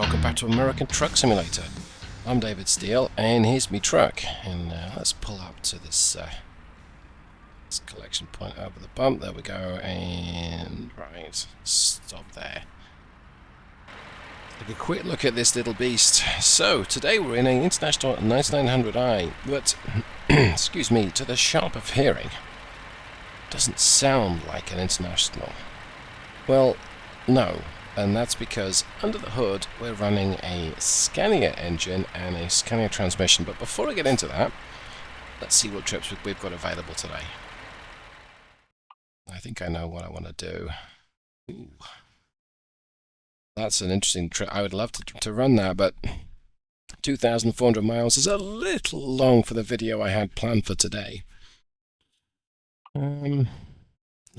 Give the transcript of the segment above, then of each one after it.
welcome back to American Truck Simulator. I'm David Steele, and here's me truck. And let's pull up to this collection point over the bump. There we go, and right, stop there. Take a quick look at this little beast. So today we're in an International 9900i, but excuse me, to the sharp of hearing, doesn't sound like an International. Well, no. And that's because under the hood we're running a Scania engine and a Scania transmission. But before I get into that, let's see what trips we've got available today. I think I know what I want to do. Ooh. That's an interesting trip. I would love to run that, but 2,400 miles is a little long for the video I had planned for today.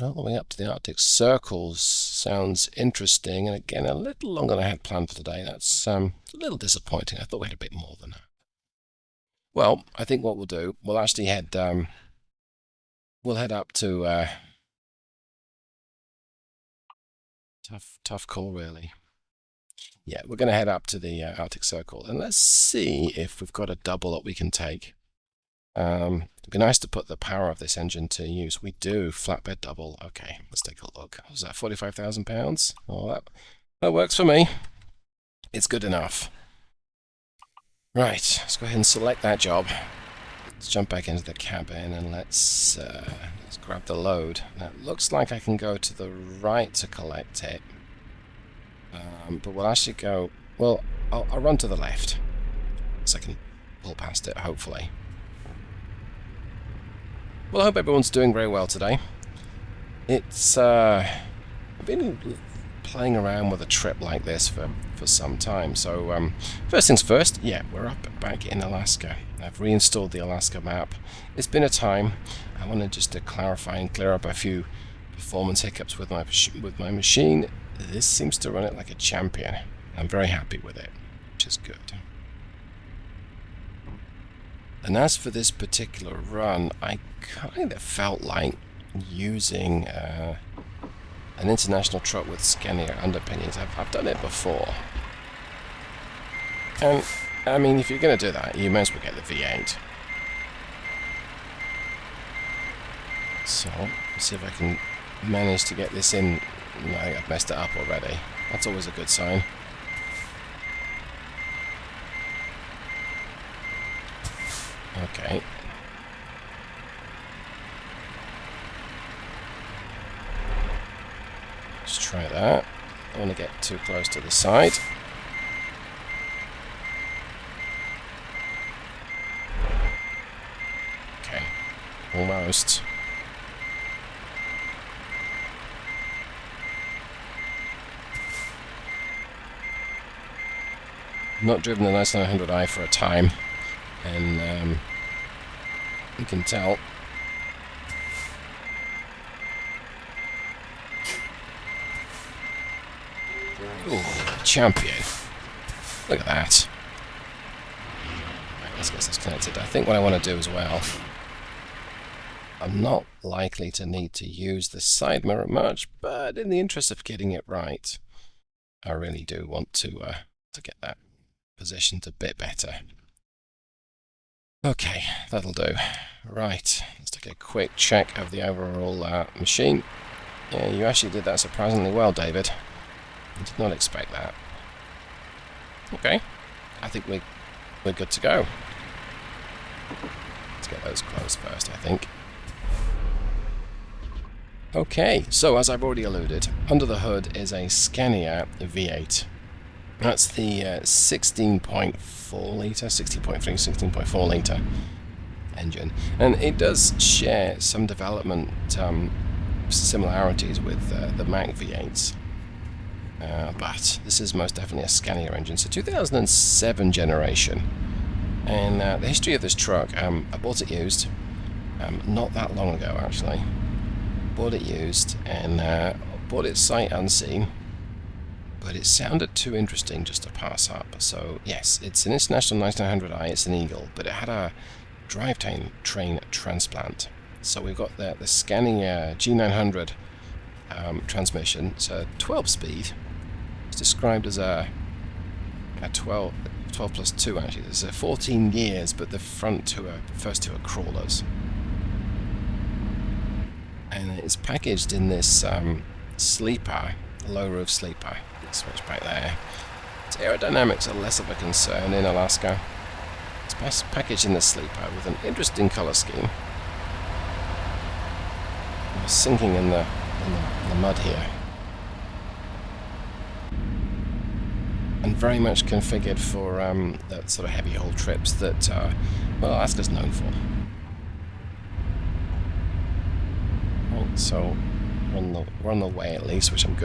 All the way up to the Arctic Circles sounds interesting, and again, a little longer than I had planned for today. That's a little disappointing. I thought we had a bit more than that. Well, I think what we'll do, we'll actually head, we'll head up to, tough call really. Yeah, we're going to head up to the Arctic Circle, and let's see if we've got a double that we can take. It'd be nice to put the power of this engine to use. We do. Flatbed double. Okay, let's take a look. Was that £45,000? Oh, that works for me. It's good enough. Right, let's go ahead and select that job. Let's jump back into the cabin and let's grab the load. Now, it looks like I can go to the right to collect it. But we'll actually go... Well, I'll run to the left, so I can pull past it, hopefully. Well, I hope everyone's doing very well today. It's, I've been playing around with a trip like this for some time. So, first things first, yeah, we're back in Alaska. I've reinstalled the Alaska map. It's been a time. I wanted just to clarify and clear up a few performance hiccups with my machine. This seems to run it like a champion. I'm very happy with it, which is good. And as for this particular run, I kind of felt like using an international truck with Scania underpinnings. I've done it before. And, I mean, if you're going to do that, you may as well get the V8. So, let's see if I can manage to get this in. No, I think I've messed it up already. That's always a good sign. Okay. Let's try that. I don't want to get too close to the side. Okay. Almost. Not driven the 9900i for a time. And you can tell. Ooh, champion. Look at that. Right, let's get this connected. I think what I want to do as well, I'm not likely to need to use the side mirror much, but in the interest of getting it right, I really do want to get that positioned a bit better. Okay, that'll do. Right, let's take a quick check of the overall machine. Yeah, you actually did that surprisingly well, David. I did not expect that. Okay, I think we're good to go. Let's get those closed first, I think. Okay, so as I've already alluded, under the hood is a Scania V8. That's the 16.4 litre, 16.3, 16.4 litre engine. And it does share some development similarities with the Mack V8s. But this is most definitely a Scania engine. So 2007 generation. And the history of this truck, I bought it used, not that long ago actually. Bought it used and bought it sight unseen. But it sounded too interesting just to pass up. So yes, it's an International 9900i, it's an Eagle, but it had a drivetrain transplant. So we've got the Scania G900 transmission. It's a 12-speed. It's described as a 12 plus 2 actually. There's 14 years, but the first two are crawlers. And it's packaged in this sleeper, low roof sleeper. Switch back there. Its aerodynamics are less of a concern in Alaska. It's packaged in the sleeper with an interesting colour scheme. We're sinking in the mud here. And very much configured for the sort of heavy haul trips that well, Alaska's known for. Right, so we're on the way at least, which I'm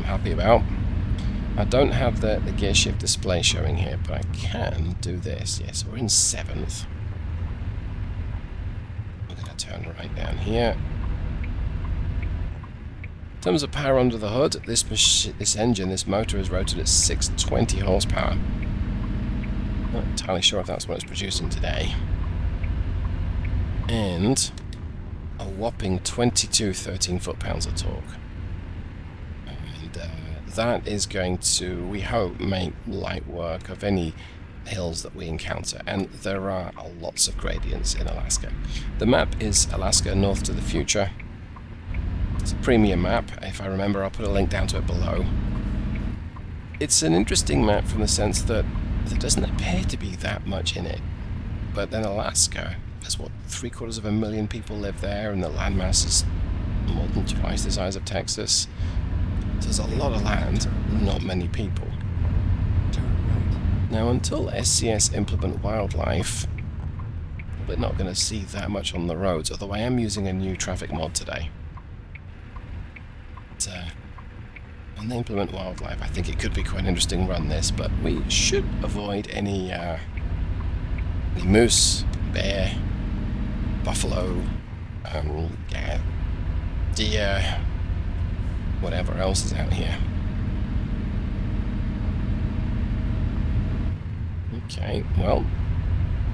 happy about. I don't have the gear shift display showing here, but I can do this. Yes, we're in 7th. We're going to turn right down here. In terms of power under the hood, this motor is rated at 620 horsepower. Not entirely sure if that's what it's producing today. And a whopping 22 13 foot-pounds of torque. And that is going to, we hope, make light work of any hills that we encounter, and there are lots of gradients in Alaska. The map is Alaska North to the Future. It's a premium map. If I remember, I'll put a link down to it below. It's an interesting map from the sense that there doesn't appear to be that much in it, but then Alaska, there's what, 750,000 people live there, and the landmass is more than twice the size of Texas. So there's a lot of land, not many people. Now, until SCS implement wildlife, we're not going to see that much on the roads, although I am using a new traffic mod today. But, when they implement wildlife, I think it could be quite an interesting run, this, but we should avoid any moose, bear, buffalo, deer, whatever else is out here. Okay, well,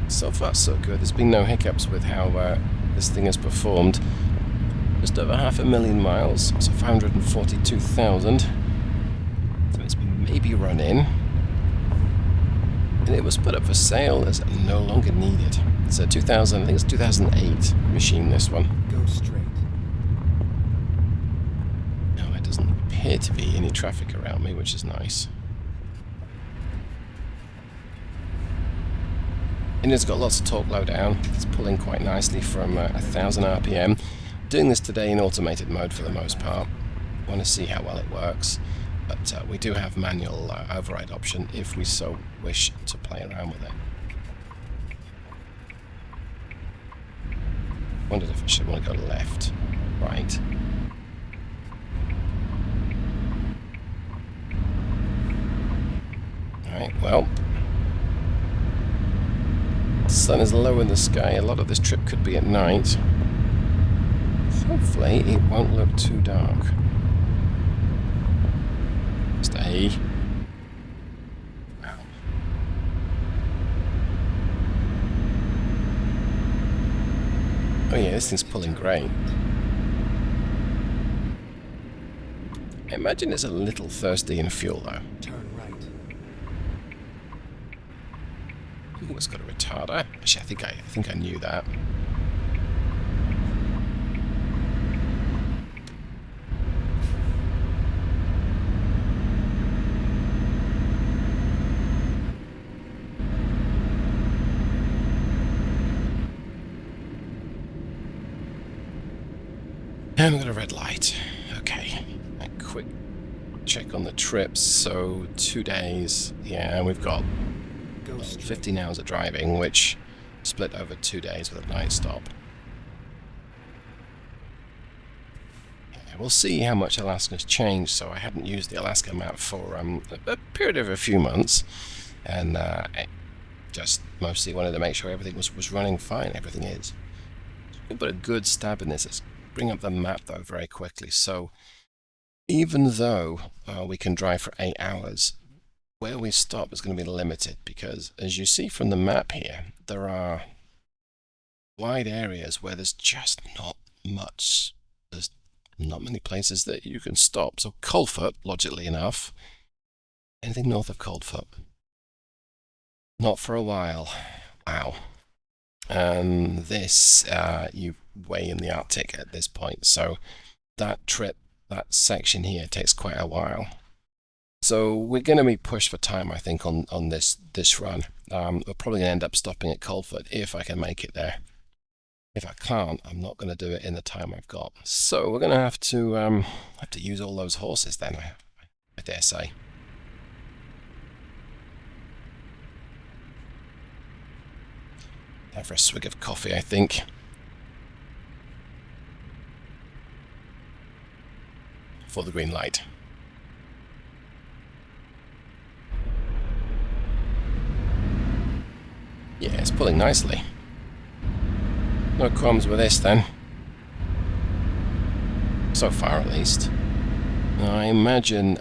so far so good. There's been no hiccups with how this thing has performed. Just over 500,000 miles, so 542,000. So it's maybe run in. And it was put up for sale as no longer needed. It's a 2000, I think it's 2008 machine, this one. Go straight. No, it doesn't appear to be any traffic around me, which is nice. And it's got lots of torque low down. It's pulling quite nicely from 1000 RPM. Doing this today in automated mode for the most part. Want to see how well it works. But we do have manual override option if we so wish to play around with it. Wondered if I should want to go left, right. Alright, well. The sun is low in the sky. A lot of this trip could be at night. Hopefully it won't look too dark. Stay. Wow. Oh yeah, this thing's pulling great. I imagine it's a little thirsty in fuel though. Turn right. Ooh, it's got a retarder. Actually, I think I knew that. And we've got a red light. Okay. A quick check on the trips. So 2 days. Yeah, and we've got 15 hours of driving, which split over 2 days with a night stop. Yeah, we'll see how much Alaska's changed. So I hadn't used the Alaska map for a period of a few months, and I just mostly wanted to make sure everything was running fine. Everything is. We put a good stab in this. Let's bring up the map though very quickly. So even though we can drive for 8 hours, where we stop is going to be limited because, as you see from the map here, there are wide areas where there's just not much. There's not many places that you can stop. So Coldfoot, logically enough, anything north of Coldfoot, Not for a while. Wow. And this, you way in the Arctic at this point, so that trip, that section here takes quite a while. So we're going to be pushed for time, I think, on this run. We're probably going to end up stopping at Colford if I can make it there. If I can't, I'm not going to do it in the time I've got. So we're going to have to use all those horses then, I dare say. Time for a swig of coffee, I think. For the green light. Yeah, it's pulling nicely. No qualms with this then. So far at least. I imagine,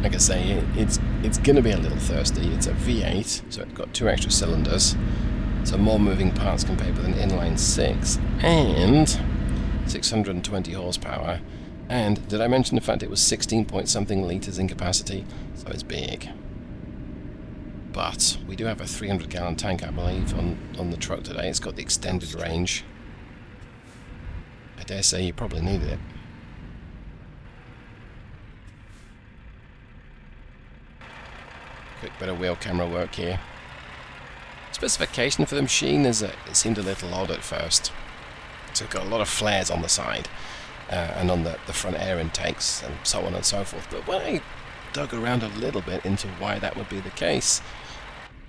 like I say, it's going to be a little thirsty. It's a V8, so it's got 2 extra cylinders. So more moving parts compared with an inline 6. And 620 horsepower. And did I mention the fact it was 16 point something litres in capacity? So it's big. But we do have a 300-gallon tank, I believe, on the truck today. It's got the extended range. I dare say you probably need it. Quick bit of wheel camera work here. Specification for the machine is that it seemed a little odd at first. So it's got a lot of flares on the side and on the front air intakes and so on and so forth. But when I dug around a little bit into why that would be the case,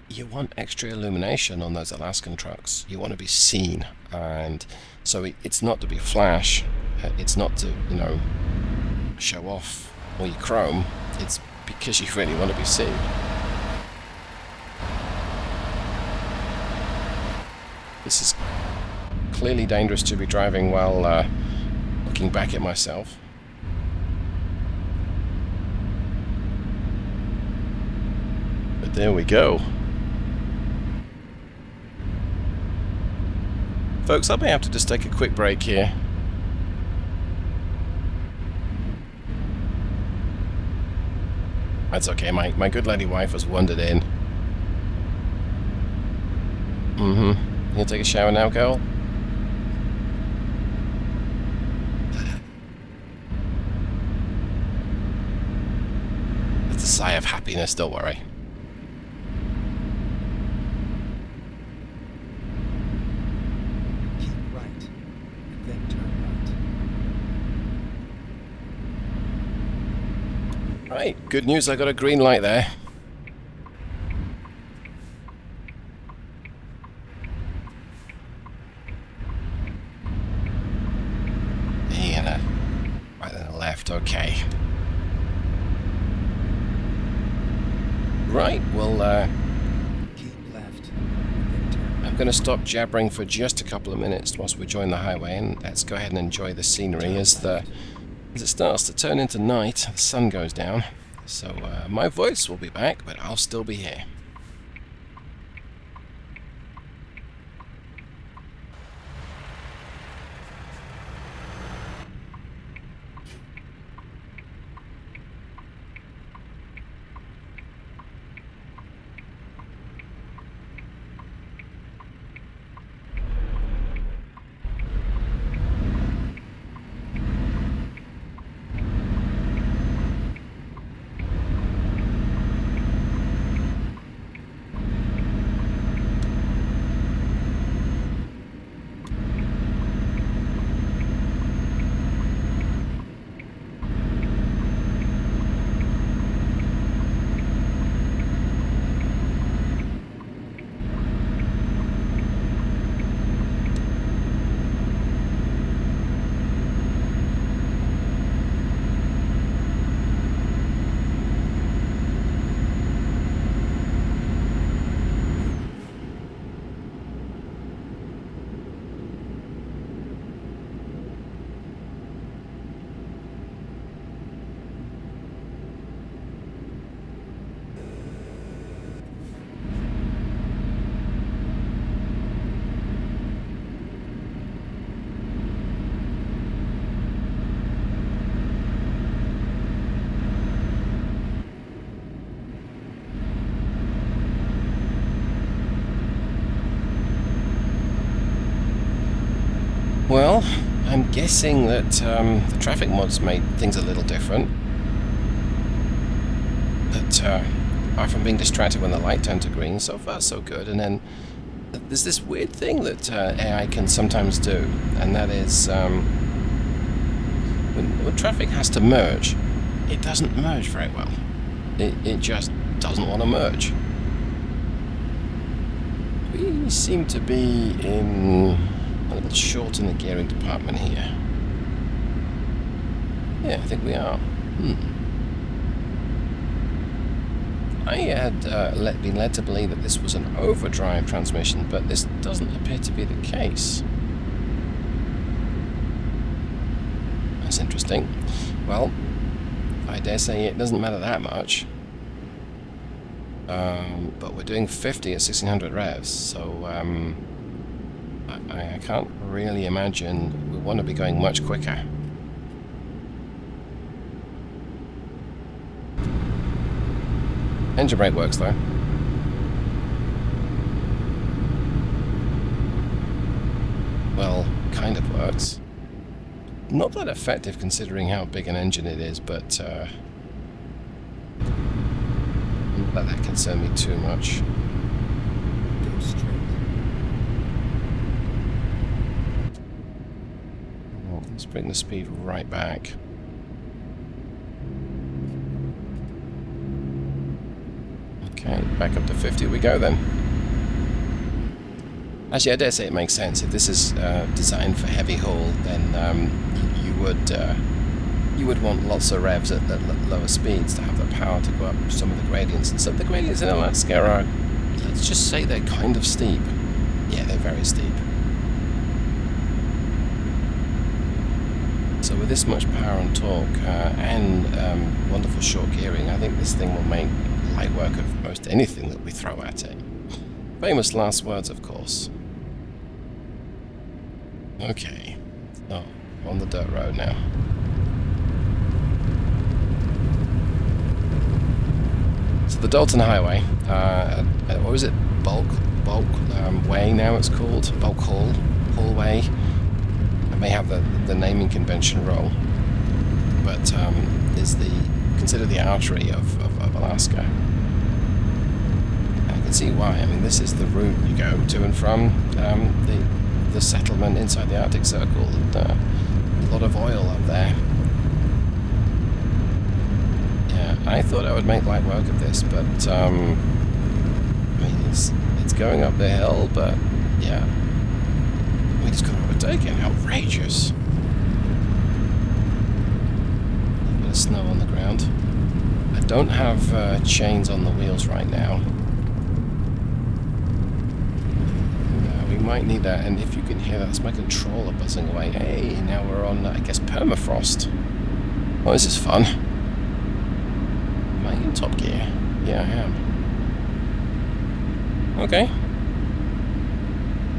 you want extra illumination on those Alaskan trucks. You want to be seen, and so it's not to be flash, it's not to, you know, show off all your chrome, it's because you really want to be seen. This is clearly dangerous to be driving while looking back at myself. But there we go. Folks, I may have to just take a quick break here. That's okay, my good lady wife has wandered in. You gonna take a shower now, girl? That's a sigh of happiness, don't worry. Right, good news, I got a green light there. And right and a left, okay. Right, well, I'm going to stop jabbering for just a couple of minutes whilst we join the highway, and let's go ahead and enjoy the scenery as it starts to turn into night, the sun goes down. So my voice will be back, but I'll still be here. Well, I'm guessing that the traffic mods made things a little different. But apart from being distracted when the light turned to green, so far so good. And then there's this weird thing that AI can sometimes do, and that is when traffic has to merge, it doesn't merge very well. It just doesn't want to merge. We seem to be a little short in the gearing department here. Yeah, I think we are. I had been led to believe that this was an overdrive transmission, but this doesn't appear to be the case. That's interesting. Well, I dare say it doesn't matter that much. But we're doing 50 at 1600 revs, so I can't really imagine we want to be going much quicker. Engine brake works though. Well, kind of works. Not that effective considering how big an engine it is, but don't let that concern me too much. Go straight. Well, let's bring the speed right back. Okay, back up to 50 we go then. Actually, I dare say it makes sense. If this is designed for heavy haul, then you would want lots of revs at lower speeds to have the power to go up some of the gradients. And some of the gradients in Alaska are, let's just say they're kind of steep. Yeah, they're very steep. So with this much power and torque and wonderful short gearing, I think this thing will make light work of most anything that we throw at it. Famous last words, of course. Okay, so on the dirt road now. So the Dalton Highway, what was it? Bulk way now it's called? Bulk Hallway. I may have the naming convention wrong, but is considered the artery of Alaska. And I can see why. I mean, this is the route you go to and from the settlement inside the Arctic Circle, and a lot of oil up there. Yeah, I thought I would make light work of this, but I mean, it's going up the hill, but yeah, we just got overtaken. Outrageous. A bit of snow on the ground. I don't have chains on the wheels right now. We might need that, and if you can hear that, that's my controller buzzing away. Hey, now we're on, I guess, permafrost. Oh, this is fun. Am I in top gear? Yeah, I am. Okay.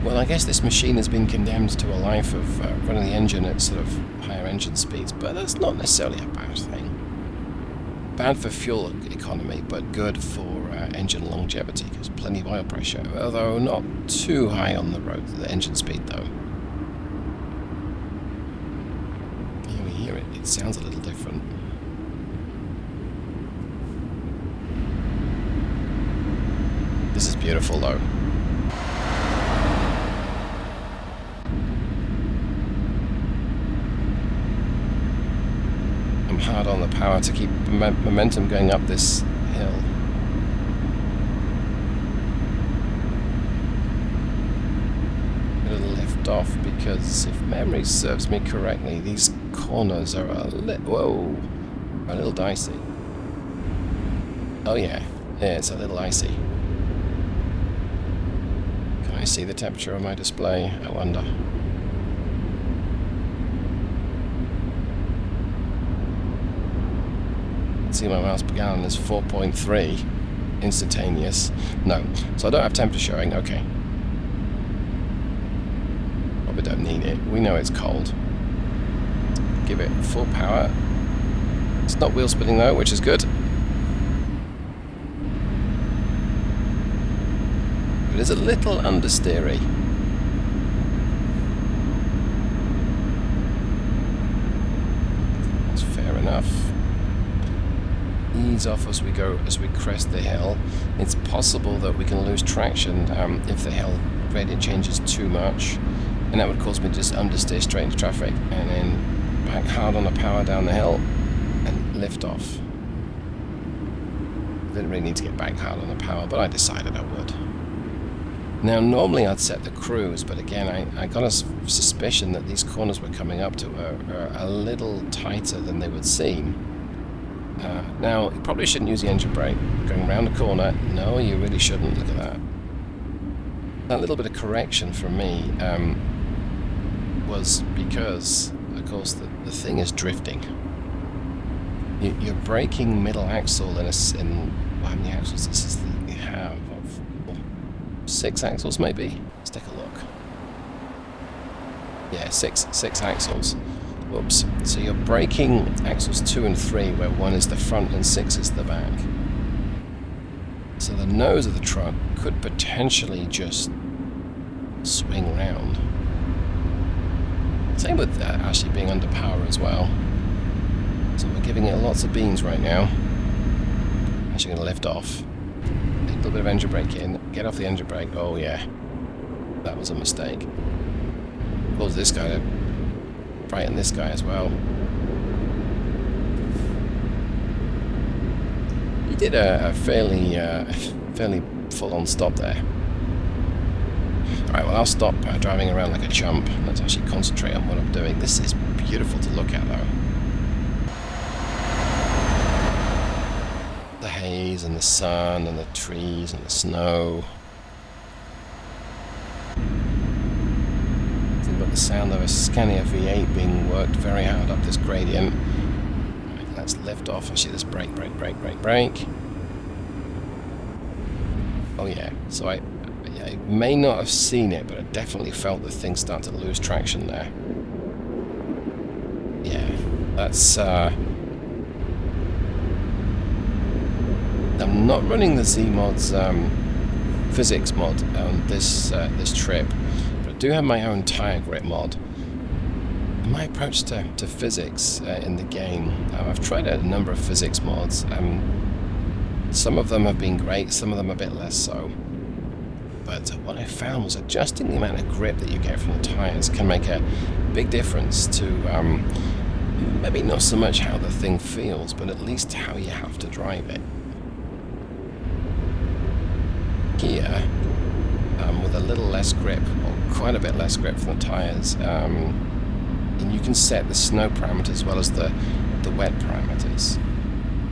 Well, I guess this machine has been condemned to a life of running the engine at sort of higher engine speeds, but that's not necessarily a bad thing. Bad for fuel economy, but good for engine longevity, because plenty of oil pressure, although not too high on the road, the engine speed though. Yeah, we hear it. It sounds a little different. This is beautiful though. I'm hard on the power to keep momentum going up this hill. It'll lift off because if memory serves me correctly, these corners are a little dicey. Oh yeah, it's a little icy. Can I see the temperature on my display? I wonder. See, my miles per gallon is 4.3 instantaneous. No, so I don't have temperature showing. Okay. Probably don't need it. We know it's cold. Give it full power. It's not wheel spinning though, which is good. It is a little understeery. enough. Ease off as we crest the hill. It's possible that we can lose traction if the hill gradient changes too much, and that would cause me to just understeer straight into traffic and then back hard on the power down the hill and lift off. Didn't really need to get back hard on the power, but I decided I would. Now, normally I'd set the cruise, but again, I got a suspicion that these corners we're coming up to are a little tighter than they would seem. Now, you probably shouldn't use the engine brake. Going around the corner, no, you really shouldn't. Look at that. That little bit of correction from me was because, of course, the thing is drifting. You're braking middle axle in how many axles this is that you have? 6 axles maybe? Let's take a look. Yeah, six axles. Whoops. So you're braking axles 2 and 3, where 1 is the front and 6 is the back. So the nose of the truck could potentially just swing round. Same with actually being under power as well. So we're giving it lots of beans right now. Actually going to lift off. A little bit of engine brake in. Get off the engine brake. Oh yeah. That was a mistake. Cause this guy to frighten this guy as well. He did a fairly full-on stop there. Alright, well I'll stop driving around like a chump. Let's actually concentrate on what I'm doing. This is beautiful to look at though. The haze and the sun and the trees and the snow. Think about the sound of a Scania V8 being worked very hard up this gradient. Right, let's lift off. Actually, let's brake. Oh yeah, so I may not have seen it, but I definitely felt the thing start to lose traction there. Yeah, that's I'm not running the Z-Mod's physics mod on this trip, but I do have my own tire grip mod. My approach to physics in the game, I've tried a number of physics mods. Some of them have been great, some of them a bit less so. But what I found was adjusting the amount of grip that you get from the tires can make a big difference to maybe not so much how the thing feels, but at least how you have to drive it. Here, with a little less grip, or quite a bit less grip from the tires, and you can set the snow parameters as well as the wet parameters.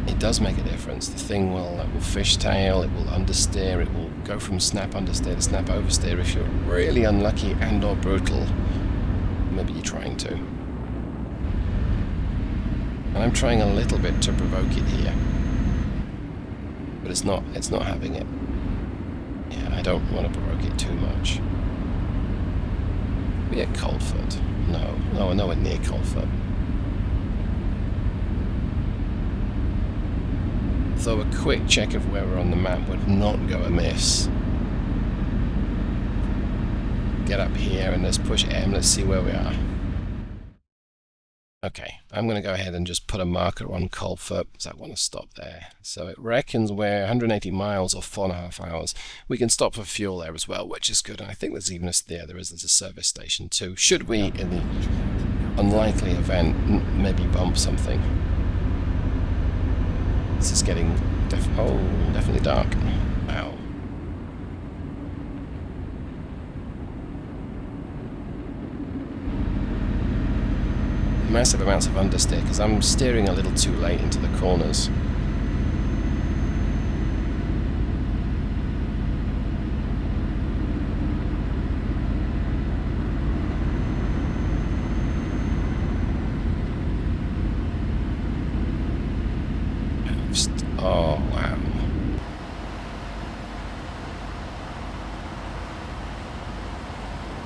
It does make a difference. The thing will fishtail, it will understeer, it will go from snap understeer to snap oversteer if you're really unlucky and or brutal. Maybe you're trying to. And I'm trying a little bit to provoke it here. But it's not having it. Yeah, I don't want to provoke it too much. Be at Coldfoot. No, nowhere near Coldfoot. Though a quick check of where we're on the map would not go amiss. Get up here and let's push M, let's see where we are. Okay, I'm going to go ahead and just put a marker on Coldfoot because I want to stop there. So it reckons we're 180 miles or 4.5 hours. We can stop for fuel there as well, which is good. And I think there's even there's a service station too. Should we, in the unlikely event, maybe bump something? This is getting definitely dark. Wow. Massive amounts of understeer because I'm steering a little too late into the corners. Oh, wow.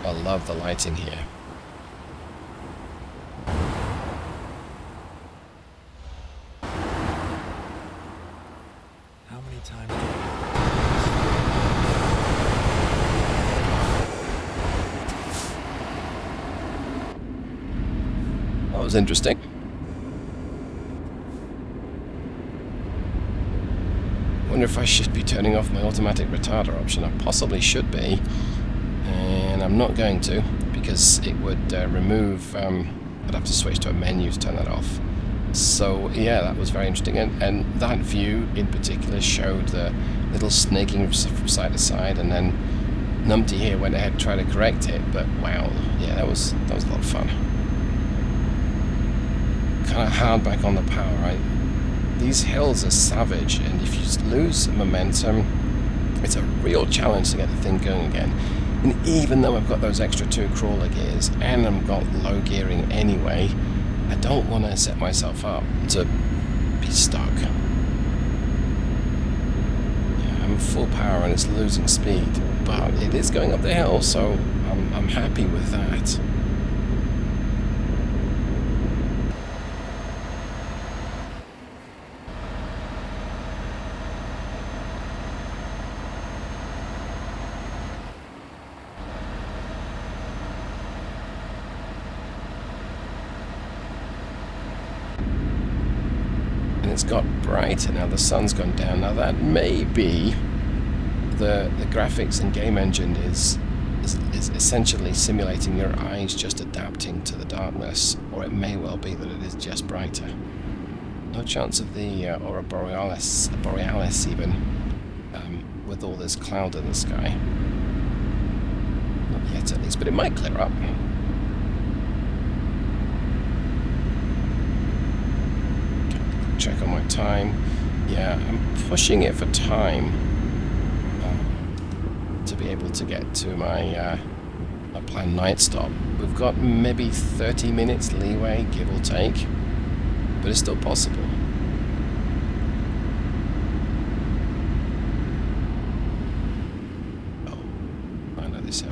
I love the lighting here. How many times That was interesting. wonder if I should be turning off my automatic retarder option. I possibly should be, and I'm not going to, because it would remove, I'd have to switch to a menu to turn that off. So yeah, that was very interesting, and that view in particular showed the little snaking from side to side, and then Numpty here went ahead and tried to correct it, but wow, yeah, that was a lot of fun. Kind of hard back on the power, right? These hills are savage, and if you lose momentum, it's a real challenge to get the thing going again. And even though I've got those extra 2 crawler gears, and I've got low gearing anyway, I don't want to set myself up to be stuck. Yeah, I'm full power and it's losing speed, but it is going up the hill, so I'm happy with that. It's got brighter now, the sun's gone down. Now that may be the graphics and game engine is essentially simulating your eyes just adapting to the darkness, or it may well be that it is just brighter. No chance of the aurora borealis even, with all this cloud in the sky. Not yet at least, but it might clear up. Check on my time. Yeah, I'm pushing it for time to be able to get to my my planned night stop. We've got maybe 30 minutes leeway, give or take, but it's still possible. Oh, I know this hill.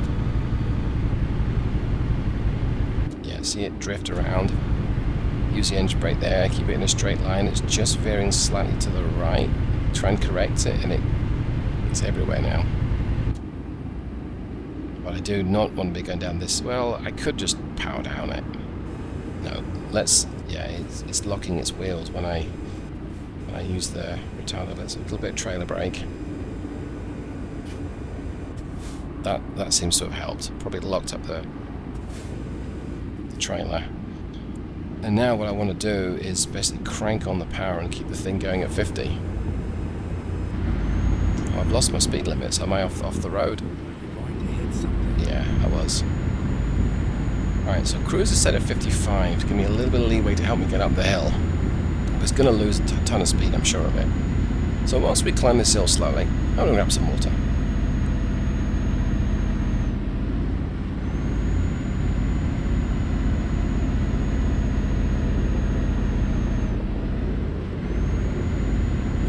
Yeah, see it drift around. Use the engine brake there, keep it in a straight line. It's just veering slightly to the right. Try and correct it, and it's everywhere now. But I do not want to be going down this. Well, I could just power down it. No, yeah, it's locking its wheels when I use the retarder. Let's a little bit of trailer brake. That seems to have helped. Probably locked up the trailer. And now what I want to do is basically crank on the power and keep the thing going at 50. Oh, I've lost my speed limits. Am I off the road? Yeah, I was. Alright, so cruise is set at 55 to give me a little bit of leeway to help me get up the hill. I was going to lose a ton of speed, I'm sure of it. So once we climb this hill slowly, I'm going to grab some water.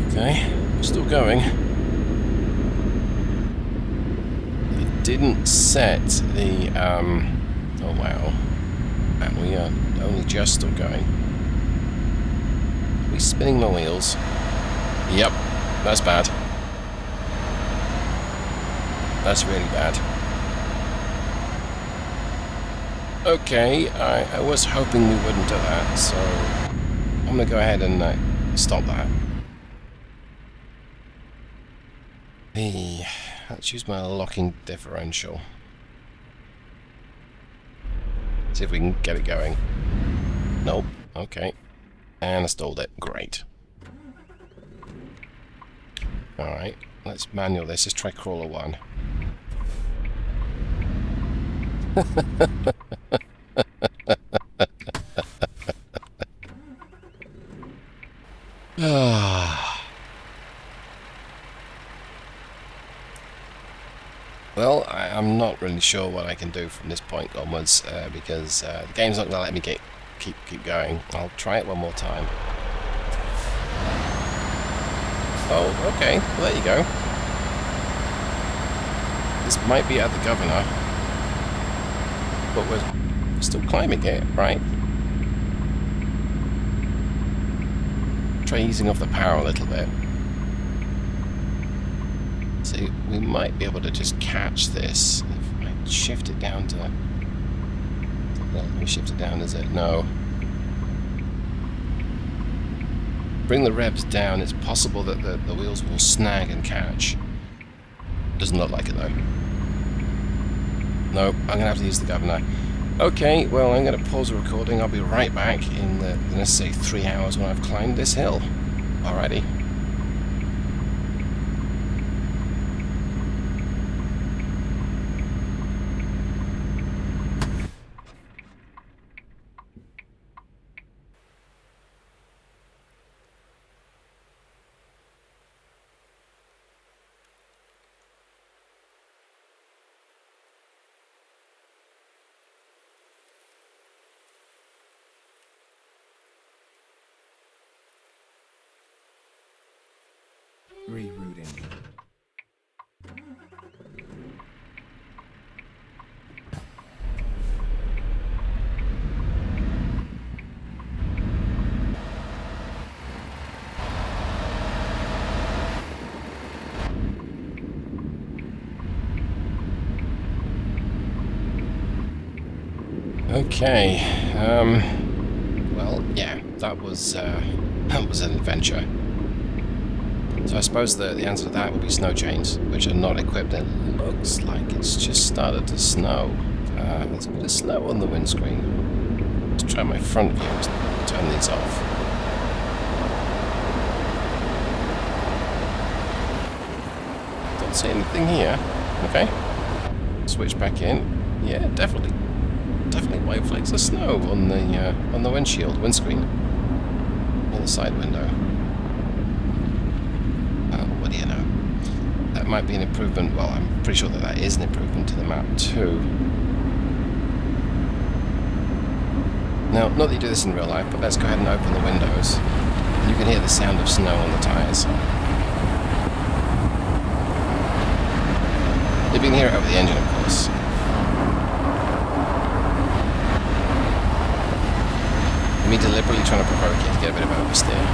Okay, still going. It didn't set the, oh wow. And we are only just still going. Are we spinning my wheels? Yep, that's bad. That's really bad. Okay, I was hoping we wouldn't do that, so I'm gonna go ahead and stop that. Let's use my locking differential. See if we can get it going. Nope. Okay. And I stalled it. Great. Alright. Let's manual this. Let's try crawler 1. Well, I'm not really sure what I can do from this point onwards because the game's not going to let me keep going. I'll try it one more time. Oh, okay. Well, there you go. This might be at the governor, but we're still climbing it, right? Try easing off the power a little bit. See, we might be able to just catch this. If I shift it down to... Let me shift it down, is it? No. bring the revs down, it's possible that the wheels will snag and catch. Doesn't look like it though. No, I'm going to have to use the governor. Okay, well, I'm going to pause the recording. I'll be right back in the let's say 3 hours when I've climbed this hill. Alrighty. Rerouting. Okay. Well, yeah, that was an adventure. So I suppose the answer to that would be snow chains, which are not equipped. It looks like it's just started to snow. There's a bit of snow on the windscreen. Let's try my front views. Turn these off. Don't see anything here. Okay. Switch back in. Yeah, definitely white flakes of snow on the windscreen, on the side window. What do you know? That might be an improvement. Well, I'm pretty sure that is an improvement to the map too. Now, not that you do this in real life, but let's go ahead and open the windows. You can hear the sound of snow on the tyres. You can hear it over the engine, of course. Me deliberately trying to provoke you to get a bit of oversteer.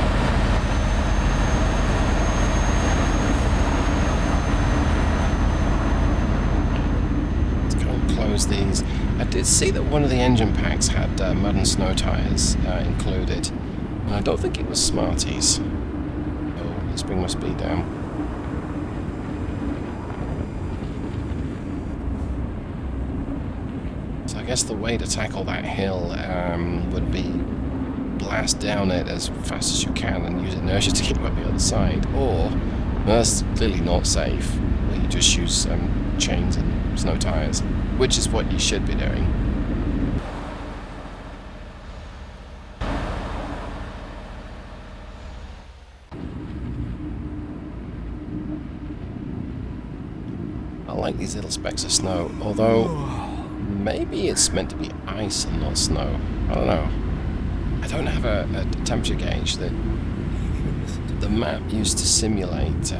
Let's go and close these. I did see that one of the engine packs had mud and snow tyres included, and I don't think it was Smarties. Oh, let's bring my speed down. So I guess the way to tackle that hill would be blast down it as fast as you can and use inertia to get up the other side, or that's clearly not safe, where you just use chains and snow tyres, which is what you should be doing. I like these little specks of snow, although maybe it's meant to be ice and not snow. I don't know. I don't have a temperature gauge. The map used to simulate,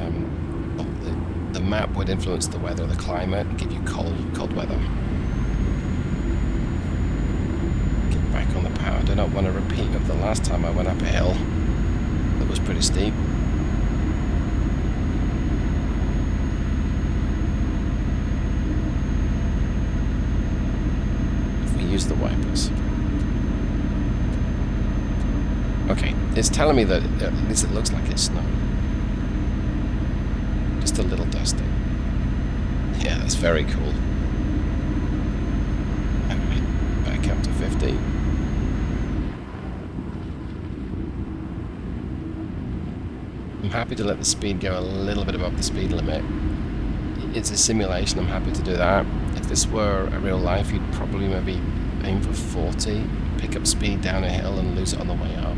the map would influence the weather, the climate, and give you cold weather. Get back on the power. I do not want a repeat of the last time I went up a hill that was pretty steep. If we use the wipers. Okay, it's telling me that at least it looks like it's snow. Just a little dusty. Yeah, that's very cool. Anyway, back up to 50. I'm happy to let the speed go a little bit above the speed limit. It's a simulation, I'm happy to do that. If this were a real life, you'd probably maybe aim for 40, pick up speed down a hill and lose it on the way up.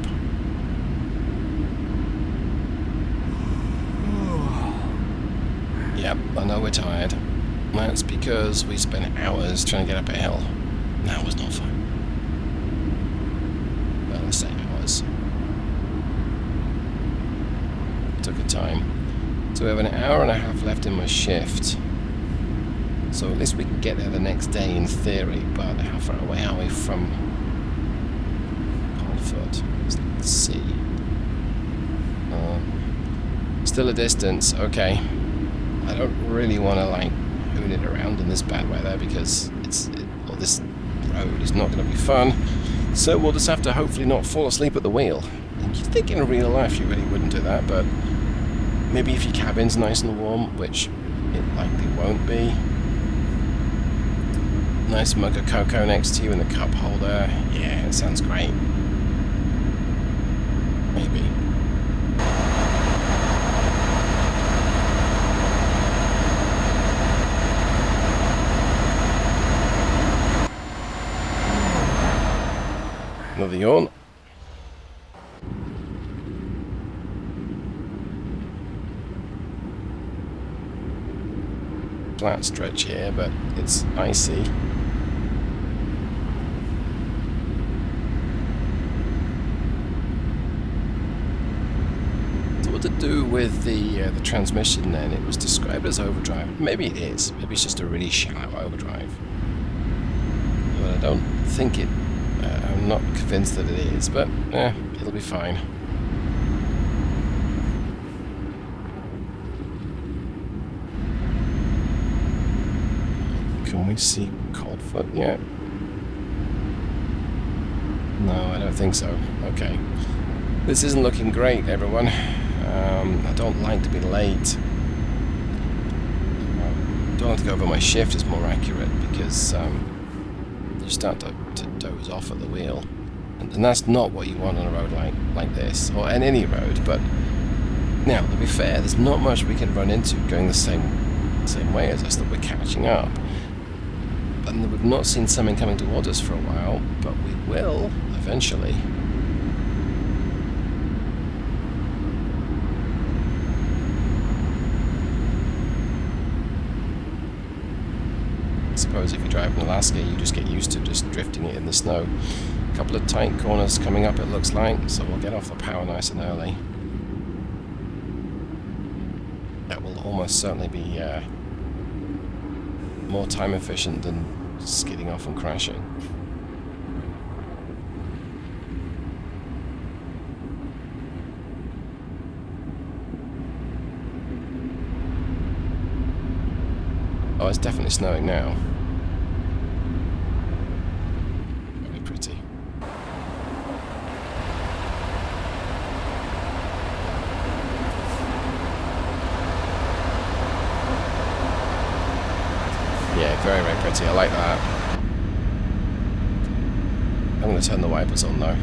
Yep, I know we're tired. That's because we spent hours trying to get up a hill. That was not fun. Well, let's say hours. Took a time. So we have an hour and a half left in my shift. So at least we can get there the next day in theory, but how far away are we from Holford? Let's see. Still a distance, okay. I don't really want to like hoon it around in this bad weather because this road is not going to be fun. So we'll just have to hopefully not fall asleep at the wheel. And you'd think in real life you really wouldn't do that, but maybe if your cabin's nice and warm, which it likely won't be. Nice mug of cocoa next to you in the cup holder. Yeah, it sounds great. Maybe. Another yawn. Flat stretch here, but it's icy. So what to do with the transmission then? It was described as overdrive. Maybe it is. Maybe it's just a really shallow overdrive. But I don't think it. I'm not convinced that it is, but it'll be fine. Can we see Coldfoot yet? No, I don't think so. Okay. This isn't looking great, everyone. I don't like to be late. Don't like to go over my shift is more accurate, because you start to doze off at the wheel. And that's not what you want on a road like this, or on any road. But now, to be fair, there's not much we can run into going the same way as us that we're catching up. And we've not seen something coming towards us for a while, but we will eventually. I suppose if you drive in Alaska, you just get used to just drifting it in the snow. A couple of tight corners coming up, it looks like, so we'll get off the power nice and early. That will almost certainly be more time efficient than skidding off and crashing. Oh, it's definitely snowing now. Very pretty. Yeah, very, very pretty. I like that. I'm going to turn the wipers on though.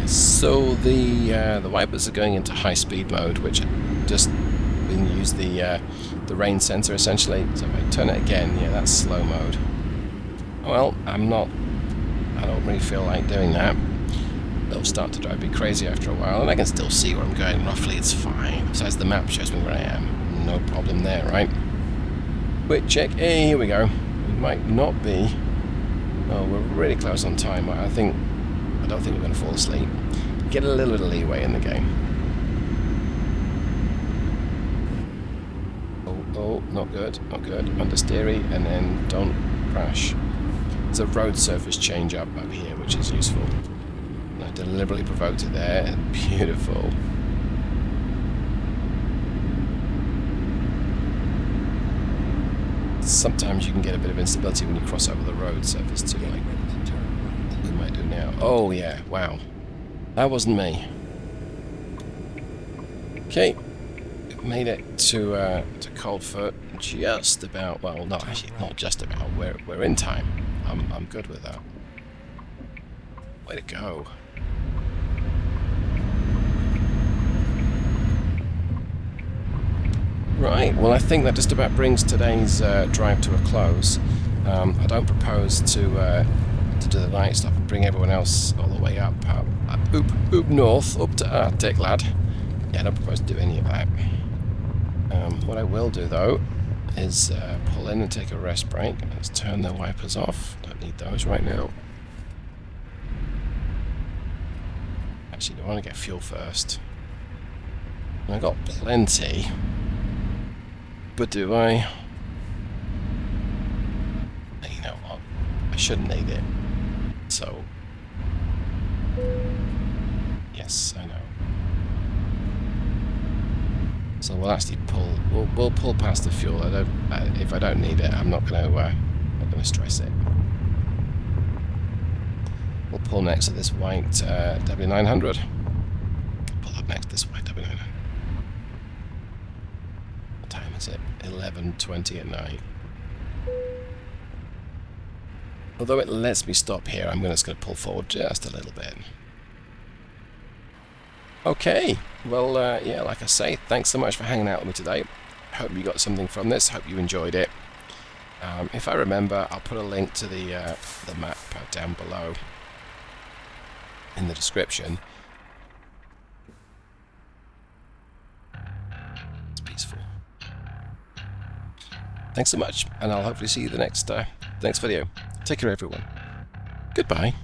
So the wipers are going into high speed mode, which just when you use the rain sensor essentially. So if I turn it again, yeah, that's slow mode. Well, I don't really feel like doing that. They'll start to drive me crazy after a while, and I can still see where I'm going roughly. It's fine. Besides, the map shows me where I am. No problem there, right? Quick check. Hey, here we go. We might not be. Oh, we're really close on time. I don't think we're going to fall asleep. Get a little bit of leeway in the game. Oh, not good, not good. Understeery, and then don't crash. There's a road surface change up here, which is useful. I deliberately provoked it there. Beautiful. Sometimes you can get a bit of instability when you cross over the road surface too, like we might do now. Oh yeah, wow. That wasn't me. Okay, we've made it to Coldfoot just about. Well, no, actually, not just about. We're in time. I'm good with that. Way to go. Right. Well, I think that just about brings today's drive to a close. I don't propose to do the night stuff and bring everyone else all the way up north, up to Arctic, lad. Yeah, I don't propose to do any of that. What I will do, though, is pull in and take a rest break. Let's turn the wipers off. Don't need those right now. Actually, I want to get fuel first. I got plenty. But do I? You know what? I shouldn't need it. So, yes, I know. So we'll actually pull. We'll pull past the fuel. If I don't need it, I'm not going to stress it. We'll pull next to this white W900. Pull up next to this white W900. What time is it? 11:20 at night. Although it lets me stop here, I'm just going to pull forward just a little bit. Okay, well, yeah, like I say, thanks so much for hanging out with me today. Hope you got something from this. Hope you enjoyed it. If I remember, I'll put a link to the map down below in the description. It's peaceful. Thanks so much, and I'll hopefully see you the next video. Take care, everyone. Goodbye.